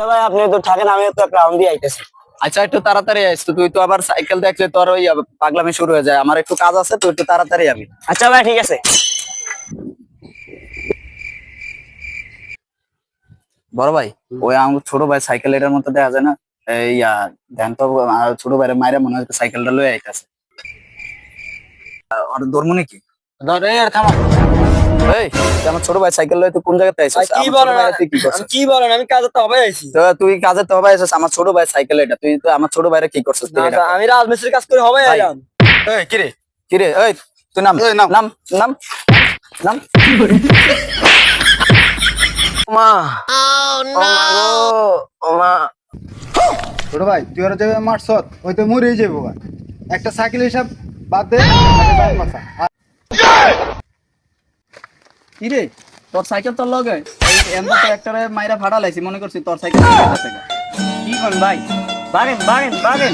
আচ্ছা ভাই আপনি তো থাকেন, আমি তো একটা রাউন্ড দিয়ে আইতেছি। আচ্ছা একটু তাড়াতাড়ি আইস তো, তুই তো আবার সাইকেল দেখলে তোর ওই পাগলামি শুরু হয়ে যায়। আমার একটু কাজ আছে, তুই একটু তাড়াতাড়ি আবি। আচ্ছা ভাই ঠিক আছে। বড় ভাই, ওই আমার ছোট ভাই সাইকেল এটার মতো দেখা যায় না? এই ধ্যান তো ছোট ভাইয়ের মায়েরা মনে হয় সাইকেলটা লয়ে আইতাছে। আর ধর্মনি কি ধর এই আর থামা। এই তুই আমার ছোট ভাই সাইকেল লয়ে তুই কোন জায়গাতে আইছিস? কি আমার ছোট বলেন? ভাইয়ের তুই কি করছিস? কি বলেন? আমি কাজে তো হবে আইছি। তো তুই কাজে তো হবে আইছিস, আমার ছোট ভাই সাইকেল এটা, তুই তো আমার ছোট ভাইরে কি করছিস তুই? এটা আমি রাজমিস্ত্রির কাজ করে হবে ভাই। আইলাম। এই কিরে কিরে, এই তুই নাম এই, নাম। নাম নাম নাম। মা ও মা। ছোট ভাই তুই আর যাবে মারছ ওই তো মরেই যাবো গা। একটা সাইকেল হিসাব বাদ দে, কিরে তোর সাইকেল তোর লগে এমন তো একটা মাইরা ভাড়া লাইছি, মনে করছি তোর সাইকেল কি কোন ভাই? বাগেন বাগেন বাগেন।